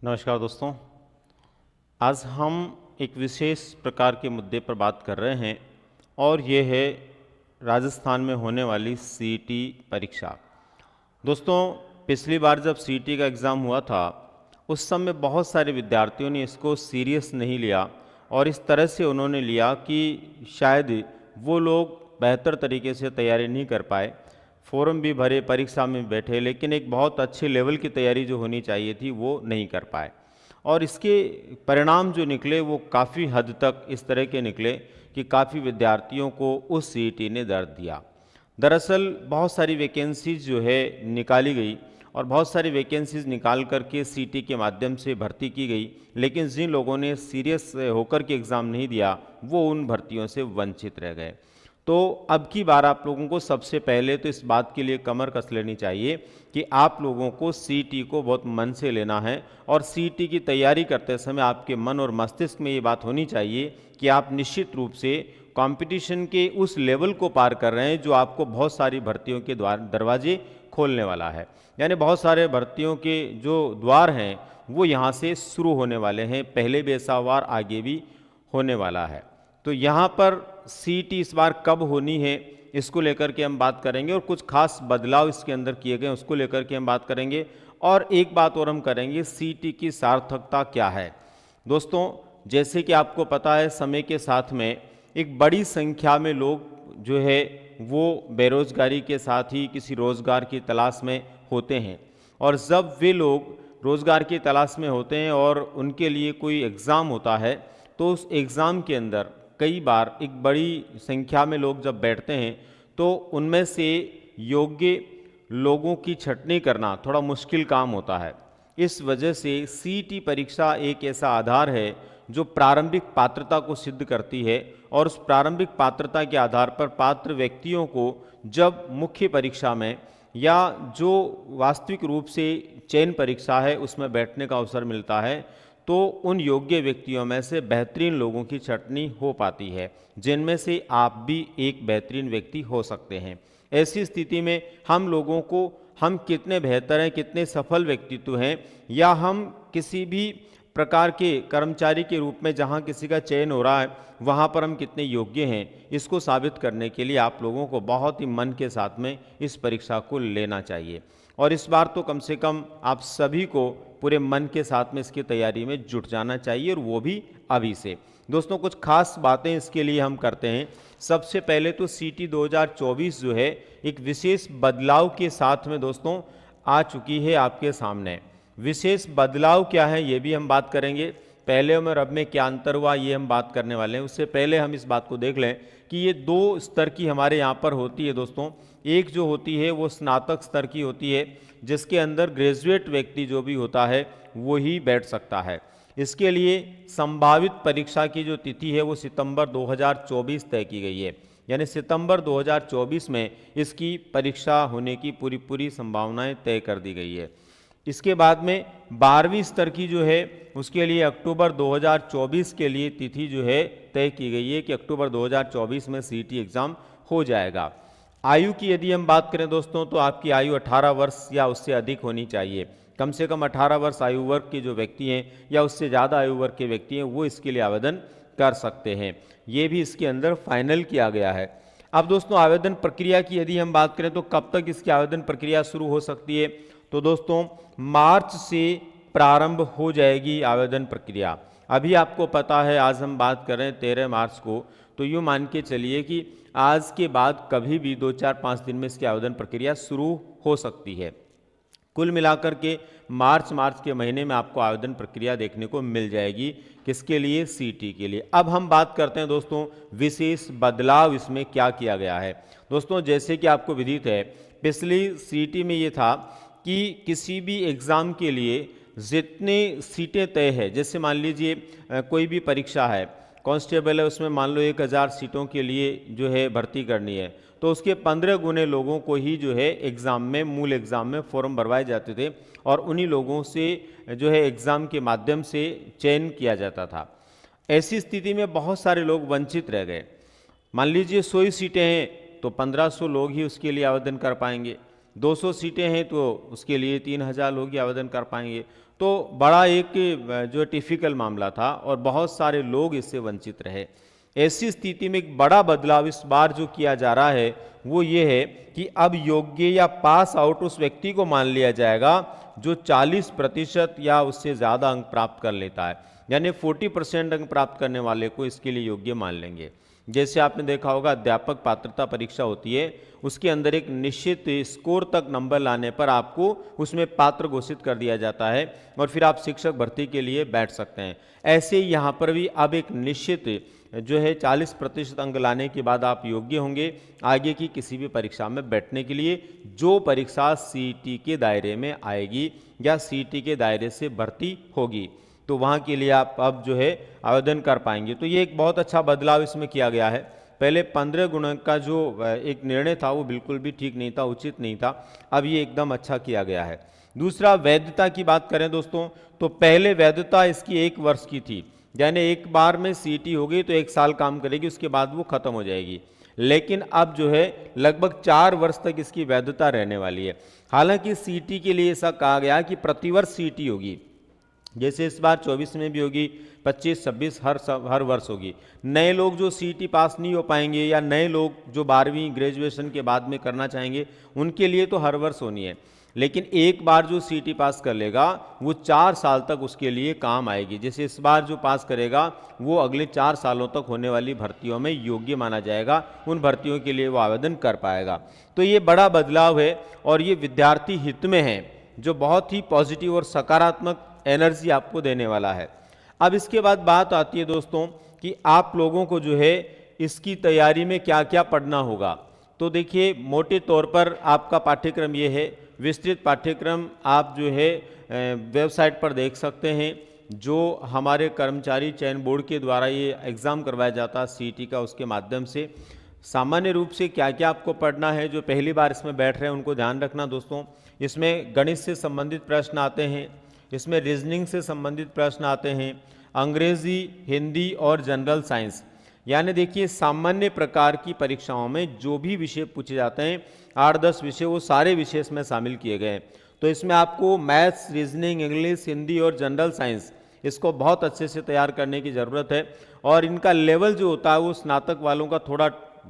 नमस्कार दोस्तों। आज हम एक विशेष प्रकार के मुद्दे पर बात कर रहे हैं और ये है राजस्थान में होने वाली सीईटी परीक्षा। दोस्तों, पिछली बार जब सीईटी का एग्ज़ाम हुआ था उस समय बहुत सारे विद्यार्थियों ने इसको सीरियस नहीं लिया और इस तरह से उन्होंने लिया कि शायद वो लोग बेहतर तरीके से तैयारी नहीं कर पाए। फॉर्म भी भरे, परीक्षा में बैठे, लेकिन एक बहुत अच्छे लेवल की तैयारी जो होनी चाहिए थी वो नहीं कर पाए और इसके परिणाम जो निकले वो काफ़ी हद तक इस तरह के निकले कि काफ़ी विद्यार्थियों को उस सीईटी ने दर्द दिया। दरअसल बहुत सारी वैकेंसीज जो है निकाली गई और बहुत सारी वैकेंसीज निकाल करके सीईटी के माध्यम से भर्ती की गई, लेकिन जिन लोगों ने सीरियस होकर के एग्ज़ाम नहीं दिया वो उन भर्तियों से वंचित रह गए। तो अब की बार आप लोगों को सबसे पहले तो इस बात के लिए कमर कस लेनी चाहिए कि आप लोगों को सीईटी को बहुत मन से लेना है और सीईटी की तैयारी करते समय आपके मन और मस्तिष्क में ये बात होनी चाहिए कि आप निश्चित रूप से कंपटीशन के उस लेवल को पार कर रहे हैं जो आपको बहुत सारी भर्तियों के दरवाजे खोलने वाला है। यानी बहुत सारे भर्तियों के जो द्वार हैं वो यहाँ से शुरू होने वाले हैं, पहले भी ऐसा वार आगे भी होने वाला है। तो यहाँ पर सीईटी इस बार कब होनी है इसको लेकर के हम बात करेंगे और कुछ खास बदलाव इसके अंदर किए गए उसको लेकर के हम बात करेंगे और एक बात और हम करेंगे, सीईटी की सार्थकता क्या है। दोस्तों, जैसे कि आपको पता है समय के साथ में एक बड़ी संख्या में लोग जो है वो बेरोजगारी के साथ ही किसी रोज़गार की तलाश में होते हैं और जब वे लोग रोज़गार की तलाश में होते हैं और उनके लिए कोई एग्ज़ाम होता है तो उस एग्ज़ाम के अंदर कई बार एक बड़ी संख्या में लोग जब बैठते हैं तो उनमें से योग्य लोगों की छँटनी करना थोड़ा मुश्किल काम होता है। इस वजह से सीईटी परीक्षा एक ऐसा आधार है जो प्रारंभिक पात्रता को सिद्ध करती है और उस प्रारंभिक पात्रता के आधार पर पात्र व्यक्तियों को जब मुख्य परीक्षा में या जो वास्तविक रूप से चयन परीक्षा है उसमें बैठने का अवसर मिलता है तो उन योग्य व्यक्तियों में से बेहतरीन लोगों की छँटनी हो पाती है, जिनमें से आप भी एक बेहतरीन व्यक्ति हो सकते हैं। ऐसी स्थिति में हम लोगों को हम कितने बेहतर हैं, कितने सफल व्यक्तित्व हैं या हम किसी भी प्रकार के कर्मचारी के रूप में जहां किसी का चयन हो रहा है वहां पर हम कितने योग्य हैं, इसको साबित करने के लिए आप लोगों को बहुत ही मन के साथ में इस परीक्षा को लेना चाहिए और इस बार तो कम से कम आप सभी को पूरे मन के साथ में इसकी तैयारी में जुट जाना चाहिए और वो भी अभी से। दोस्तों, कुछ खास बातें इसके लिए हम करते हैं। सबसे पहले तो सीईटी 2024 जो है एक विशेष बदलाव के साथ में दोस्तों आ चुकी है आपके सामने। विशेष बदलाव क्या है ये भी हम बात करेंगे, पहले और अब में क्या अंतर हुआ ये हम बात करने वाले हैं। उससे पहले हम इस बात को देख लें कि ये दो स्तर की हमारे यहाँ पर होती है दोस्तों। एक जो होती है वो स्नातक स्तर की होती है जिसके अंदर ग्रेजुएट व्यक्ति जो भी होता है वो ही बैठ सकता है। इसके लिए संभावित परीक्षा की जो तिथि है वो सितंबर 2024 तय की गई है, यानी सितंबर 2024 में इसकी परीक्षा होने की पूरी संभावनाएं तय कर दी गई है। इसके बाद में 12वीं स्तर की जो है उसके लिए अक्टूबर 2024 के लिए तिथि जो है तय की गई है कि अक्टूबर 2024 में सीईटी एग्ज़ाम हो जाएगा। आयु की यदि हम बात करें दोस्तों तो आपकी आयु 18 वर्ष या उससे अधिक होनी चाहिए। कम से कम 18 वर्ष आयु वर्ग के जो व्यक्ति हैं या उससे ज़्यादा आयु वर्ग के व्यक्ति हैं वो इसके लिए आवेदन कर सकते हैं। ये भी इसके अंदर फाइनल किया गया है। अब दोस्तों, आवेदन प्रक्रिया की यदि हम बात करें तो कब तक इसकी आवेदन प्रक्रिया शुरू हो सकती है, तो दोस्तों मार्च से प्रारंभ हो जाएगी आवेदन प्रक्रिया। अभी आपको पता है आज हम बात कर रहे हैं 13 मार्च को, तो यूँ मान के चलिए कि आज के बाद कभी भी 2-4-5 दिन में इसकी आवेदन प्रक्रिया शुरू हो सकती है। कुल मिलाकर के मार्च के महीने में आपको आवेदन प्रक्रिया देखने को मिल जाएगी। किसके लिए? सीईटी के लिए। अब हम बात करते हैं दोस्तों विशेष बदलाव इसमें क्या किया गया है। दोस्तों, जैसे कि आपको विदित है पिछली सीईटी में ये था कि किसी भी एग्ज़ाम के लिए जितने सीटें तय है, जैसे मान लीजिए कोई भी परीक्षा है, कांस्टेबल है, उसमें मान लो 1000 सीटों के लिए जो है भर्ती करनी है तो उसके 15 गुने लोगों को ही जो है एग्ज़ाम में मूल एग्ज़ाम में फॉर्म भरवाए जाते थे और उन्हीं लोगों से जो है एग्ज़ाम के माध्यम से चयन किया जाता था। ऐसी स्थिति में बहुत सारे लोग वंचित रह गए। मान लीजिए 100 सीटें हैं तो 1500 लोग ही उसके लिए आवेदन कर पाएंगे, 200 सीटें हैं तो उसके लिए 3000 लोग ही आवेदन कर पाएंगे। तो बड़ा एक जो टिपिकल मामला था और बहुत सारे लोग इससे वंचित रहे। ऐसी स्थिति में एक बड़ा बदलाव इस बार जो किया जा रहा है वो ये है कि अब योग्य या पास आउट उस व्यक्ति को मान लिया जाएगा जो 40% या उससे ज़्यादा अंक प्राप्त कर लेता है, यानी 40% अंक प्राप्त करने वाले को इसके लिए योग्य मान लेंगे। जैसे आपने देखा होगा अध्यापक पात्रता परीक्षा होती है, उसके अंदर एक निश्चित स्कोर तक नंबर लाने पर आपको उसमें पात्र घोषित कर दिया जाता है और फिर आप शिक्षक भर्ती के लिए बैठ सकते हैं। ऐसे ही यहाँ पर भी अब एक निश्चित जो है 40% अंक लाने के बाद आप योग्य होंगे आगे की किसी भी परीक्षा में बैठने के लिए, जो परीक्षा सीईटी के दायरे में आएगी या सीईटी के दायरे से भर्ती होगी, तो वहाँ के लिए आप अब जो है आवेदन कर पाएंगे। तो ये एक बहुत अच्छा बदलाव इसमें किया गया है। पहले 15 गुणक का जो एक निर्णय था वो बिल्कुल भी ठीक नहीं था, उचित नहीं था, अब ये एकदम अच्छा किया गया है। दूसरा, वैधता की बात करें दोस्तों, तो पहले वैधता इसकी 1 वर्ष की थी, यानी एक बार में सीईटी हो गई तो 1 साल काम करेगी, उसके बाद वो खत्म हो जाएगी। लेकिन अब जो है लगभग 4 वर्ष तक इसकी वैधता रहने वाली है। हालांकि सीईटी के लिए ऐसा कहा गया कि प्रतिवर्ष सीईटी होगी, जैसे इस बार 24 में भी होगी, 25, 26 हर वर्ष होगी। नए लोग जो सीईटी पास नहीं हो पाएंगे या नए लोग जो 12वीं ग्रेजुएशन के बाद में करना चाहेंगे उनके लिए तो हर वर्ष होनी है, लेकिन एक बार जो सीईटी पास कर लेगा वो 4 साल तक उसके लिए काम आएगी। जैसे इस बार जो पास करेगा वो अगले 4 सालों तक होने वाली भर्तियों में योग्य माना जाएगा, उन भर्तियों के लिए वो आवेदन कर पाएगा। तो ये बड़ा बदलाव है और ये विद्यार्थी हित में है, जो बहुत ही पॉजिटिव और सकारात्मक एनर्जी आपको देने वाला है। अब इसके बाद बात आती है दोस्तों कि आप लोगों को जो है इसकी तैयारी में क्या क्या पढ़ना होगा। तो देखिए, मोटे तौर पर आपका पाठ्यक्रम ये है, विस्तृत पाठ्यक्रम आप जो है वेबसाइट पर देख सकते हैं, जो हमारे कर्मचारी चयन बोर्ड के द्वारा ये एग्ज़ाम करवाया जाता है सीईटी का, उसके माध्यम से सामान्य रूप से क्या क्या आपको पढ़ना है। जो पहली बार इसमें बैठ रहे हैं उनको ध्यान रखना दोस्तों, इसमें गणित से संबंधित प्रश्न आते हैं, इसमें रीजनिंग से संबंधित प्रश्न आते हैं, अंग्रेजी, हिंदी और जनरल साइंस, यानी देखिए सामान्य प्रकार की परीक्षाओं में जो भी विषय पूछे जाते हैं 8-10 विषय, वो सारे विषय इसमें शामिल किए गए हैं। तो इसमें आपको मैथ्स, रीजनिंग, इंग्लिश, हिंदी और जनरल साइंस, इसको बहुत अच्छे से तैयार करने की ज़रूरत है। और इनका लेवल जो होता है वो स्नातक वालों का थोड़ा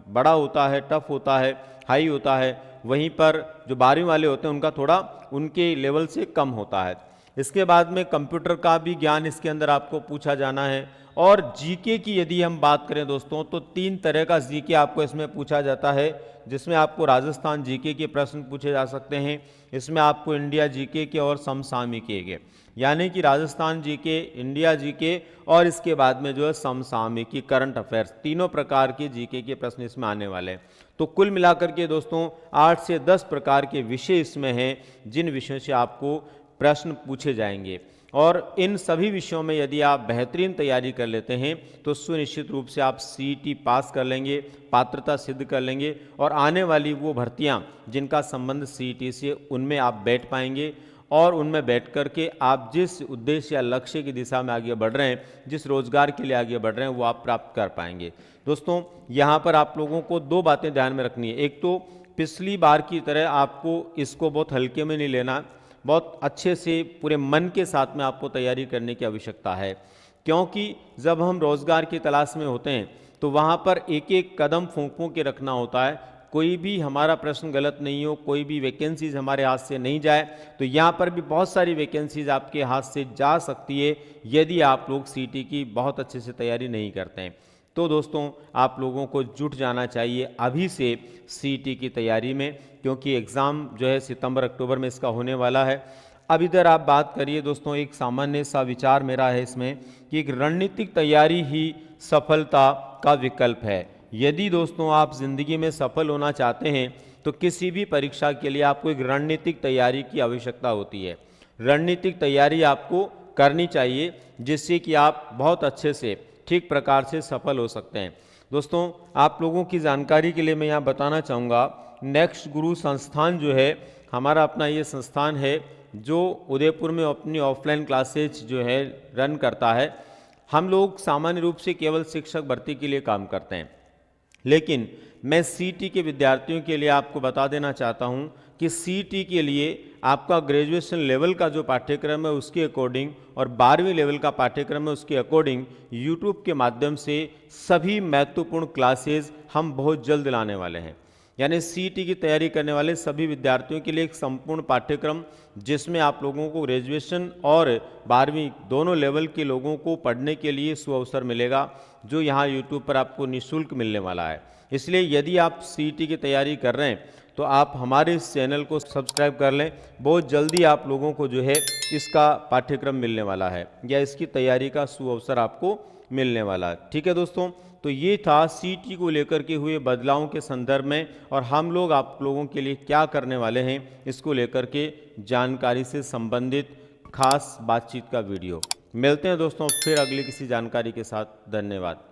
बड़ा होता है, टफ होता है, हाई होता है, वहीं पर जो 12वीं वाले होते हैं उनका थोड़ा उनके लेवल से कम होता है। इसके बाद में कंप्यूटर का भी ज्ञान इसके अंदर आपको पूछा जाना है। और जीके की यदि हम बात करें दोस्तों, तो 3 तरह का जीके आपको इसमें पूछा जाता है, जिसमें आपको राजस्थान जीके के प्रश्न पूछे जा सकते हैं, इसमें आपको इंडिया जीके के और समसामयिकी के, यानी कि राजस्थान जीके, इंडिया जीके और इसके बाद में जो है समसामयिकी, करंट अफेयर्स, तीनों प्रकार के जीके के प्रश्न इसमें आने वाले हैं। तो कुल मिलाकर के दोस्तों 8 से 10 प्रकार के विषय इसमें हैं, जिन विषयों से आपको प्रश्न पूछे जाएंगे। और इन सभी विषयों में यदि आप बेहतरीन तैयारी कर लेते हैं तो सुनिश्चित रूप से आप सीईटी पास कर लेंगे, पात्रता सिद्ध कर लेंगे और आने वाली वो भर्तियां जिनका संबंध सीईटी से, उनमें आप बैठ पाएंगे और उनमें बैठ करके आप जिस उद्देश्य या लक्ष्य की दिशा में आगे बढ़ रहे हैं, जिस रोजगार के लिए आगे बढ़ रहे हैं, वो आप प्राप्त कर पाएंगे। दोस्तों, यहाँ पर आप लोगों को 2 बातें ध्यान में रखनी है। एक तो पिछली बार की तरह आपको इसको बहुत हल्के में नहीं लेना, बहुत अच्छे से पूरे मन के साथ में आपको तैयारी करने की आवश्यकता है, क्योंकि जब हम रोजगार की तलाश में होते हैं तो वहाँ पर एक एक कदम फूंक फूंक के रखना होता है। कोई भी हमारा प्रश्न गलत नहीं हो, कोई भी वैकेंसीज हमारे हाथ से नहीं जाए। तो यहाँ पर भी बहुत सारी वैकेंसीज आपके हाथ से जा सकती है यदि आप लोग सीईटी की बहुत अच्छे से तैयारी नहीं करते हैं। तो दोस्तों, आप लोगों को जुट जाना चाहिए अभी से सीईटी की तैयारी में, क्योंकि एग्ज़ाम जो है सितंबर-अक्टूबर में इसका होने वाला है। अब इधर आप बात करिए दोस्तों, एक सामान्य सा विचार मेरा है इसमें कि एक रणनीतिक तैयारी ही सफलता का विकल्प है। यदि दोस्तों आप ज़िंदगी में सफल होना चाहते हैं तो किसी भी परीक्षा के लिए आपको एक रणनीतिक तैयारी की आवश्यकता होती है। रणनीतिक तैयारी आपको करनी चाहिए, जिससे कि आप बहुत अच्छे से ठीक प्रकार से सफल हो सकते हैं। दोस्तों, आप लोगों की जानकारी के लिए मैं यहाँ बताना चाहूँगा, नेक्स्ट गुरु संस्थान जो है हमारा अपना ये संस्थान है, जो उदयपुर में अपनी ऑफलाइन क्लासेज जो है रन करता है। हम लोग सामान्य रूप से केवल शिक्षक भर्ती के लिए काम करते हैं, लेकिन मैं सीईटी के विद्यार्थियों के लिए आपको बता देना चाहता हूं कि सीईटी के लिए आपका ग्रेजुएशन लेवल का जो पाठ्यक्रम है उसके अकॉर्डिंग और 12वीं लेवल का पाठ्यक्रम है उसके अकॉर्डिंग यूट्यूब के माध्यम से सभी महत्वपूर्ण क्लासेस हम बहुत जल्द लाने वाले हैं। यानी सीईटी की तैयारी करने वाले सभी विद्यार्थियों के लिए एक संपूर्ण पाठ्यक्रम, जिसमें आप लोगों को ग्रेजुएशन और 12वीं दोनों लेवल के लोगों को पढ़ने के लिए सुअवसर मिलेगा, जो यहाँ यूट्यूब पर आपको निःशुल्क मिलने वाला है। इसलिए यदि आप सीईटी की तैयारी कर रहे हैं तो आप हमारे इस चैनल को सब्सक्राइब कर लें। बहुत जल्दी आप लोगों को जो है इसका पाठ्यक्रम मिलने वाला है या इसकी तैयारी का सुअवसर आपको मिलने वाला है। ठीक है दोस्तों, तो ये था सीईटी को लेकर के हुए बदलावों के संदर्भ में, और हम लोग आप लोगों के लिए क्या करने वाले हैं इसको लेकर के जानकारी से संबंधित खास बातचीत का वीडियो। मिलते हैं दोस्तों फिर अगली किसी जानकारी के साथ। धन्यवाद।